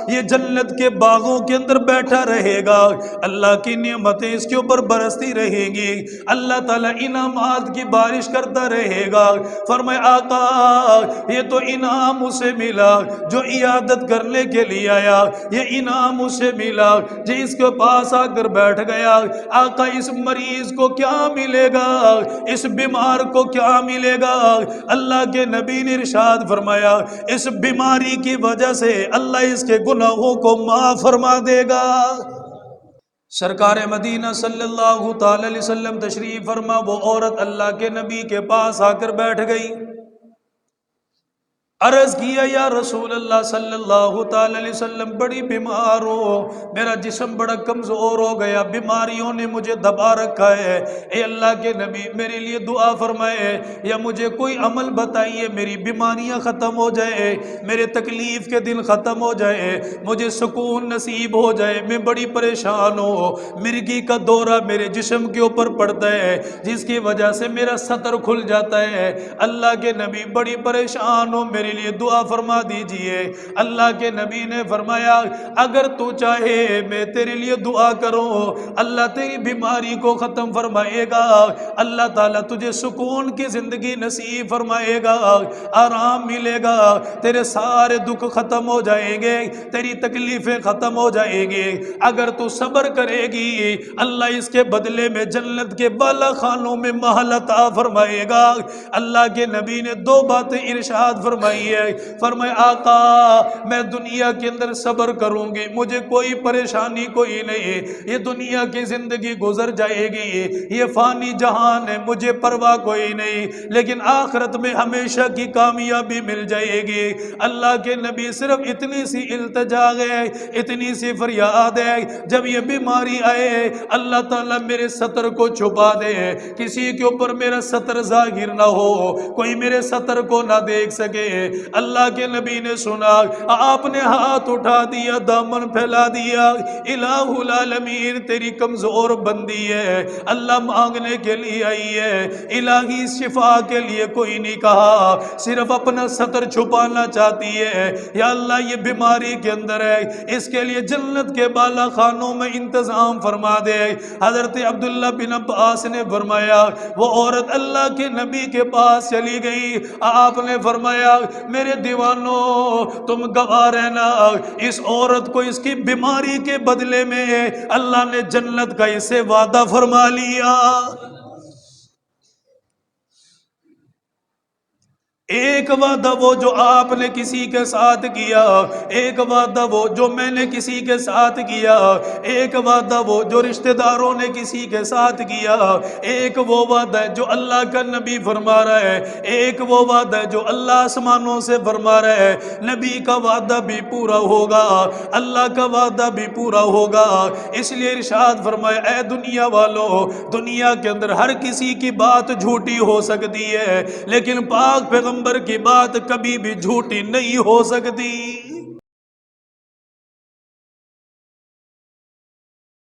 یہ جنت کے باغوں کے اندر بیٹھا رہے گا، اللہ کی نعمتیں اس کے اوپر برستی رہے گی، اللہ تعالیٰ انعامات کی بارش کرتا رہے گا۔ فرمائے آقا یہ تو انعام اسے ملا جو عیادت کرنے کے لیے آیا، یہ انعام اسے ملا جو اس کے پاس آ کر بیٹھ گیا۔ آقا اس مریض کو کیا ملے گا، اس بیمار کو کیا ملے گا؟ اللہ کے نبی نے ارشاد فرمایا اس بیماری کی وجہ سے اللہ اس کے گناہوں کو معاف فرما دے گا۔ سرکار مدینہ صلی اللہ تعالی علیہ وسلم تشریف فرما، وہ عورت اللہ کے نبی کے پاس آ کر بیٹھ گئی، عرض کیا یا رسول اللہ صلی اللہ تعالی علیہ وسلم بڑی بیمار ہو، میرا جسم بڑا کمزور ہو گیا، بیماریوں نے مجھے دبا رکھا ہے، اے اللہ کے نبی میرے لیے دعا فرمائے یا مجھے کوئی عمل بتائیے میری بیماریاں ختم ہو جائے، میرے تکلیف کے دن ختم ہو جائے، مجھے سکون نصیب ہو جائے، میں بڑی پریشان ہوں، مرگی کا دورہ میرے جسم کے اوپر پڑتا ہے جس کی وجہ سے میرا سطر کھل جاتا ہے، اللہ کے نبی بڑی پریشان ہو میرے لیے دعا فرما دیجئے۔ اللہ کے نبی نے فرمایا اگر تو چاہے میں تیرے لیے دعا کروں اللہ تیری بیماری کو ختم فرمائے گا، اللہ تعالیٰ تجھے سکون کی زندگی نصیب فرمائے گا، آرام ملے گا، تیرے سارے دکھ ختم ہو جائیں گے، تیری تکلیفیں ختم ہو جائیں گی، اگر تو صبر کرے گی اللہ اس کے بدلے میں جنت کے بالا خانوں میں محل عطا فرمائے گا۔ اللہ کے نبی نے دو باتیں ارشاد فرمائی ہے، فرمایا آقا میں دنیا کے اندر صبر کروں گی، مجھے کوئی پریشانی کوئی نہیں، یہ دنیا کی زندگی گزر جائے گی، یہ فانی جہان ہے مجھے پرواہ کوئی نہیں، لیکن آخرت میں ہمیشہ کی کامیابی مل جائے گی۔ اللہ کے نبی صرف اتنی سی التجا ہے، اتنی سی فریاد ہے جب یہ بیماری آئے اللہ تعالیٰ میرے سطر کو چھپا دے، کسی کے اوپر میرا سطر ظاہر نہ ہو، کوئی میرے سطر کو نہ دیکھ سکے۔ اللہ کے نبی نے سنا، آپ نے ہاتھ اٹھا دیا، دامن پھیلا دیا، الہ العالمین تیری کمزور بندی ہے، اللہ مانگنے کے لیے آئی ہے، الہی شفا کے لیے کوئی نہیں کہا، صرف اپنا سطر چھپانا چاہتی ہے، یا اللہ یہ بیماری کے اندر ہے اس کے لیے جنت کے بالا خانوں میں انتظام فرما دے۔ حضرت عبداللہ بن عباس نے فرمایا وہ عورت اللہ کے نبی کے پاس چلی گئی، آپ نے فرمایا میرے دیوانوں تم گواہ رہنا، اس عورت کو اس کی بیماری کے بدلے میں اللہ نے جنت کا اسے وعدہ فرما لیا۔ ایک وعدہ وہ جو آپ نے کسی کے ساتھ کیا، ایک وعدہ وہ جو میں نے کسی کے ساتھ کیا، ایک وعدہ وہ جو رشتہ داروں نے کسی کے ساتھ کیا، ایک وہ وعدہ جو اللہ کا نبی فرما رہا ہے، ایک وہ وعدہ جو اللہ آسمانوں سے فرما رہا ہے، نبی کا وعدہ بھی پورا ہوگا، اللہ کا وعدہ بھی پورا ہوگا۔ اس لیے ارشاد فرمایا اے دنیا والو، دنیا کے اندر ہر کسی کی بات جھوٹی ہو سکتی ہے لیکن پاک پیغمبر کی بات کبھی بھی جھوٹی نہیں ہو سکتی۔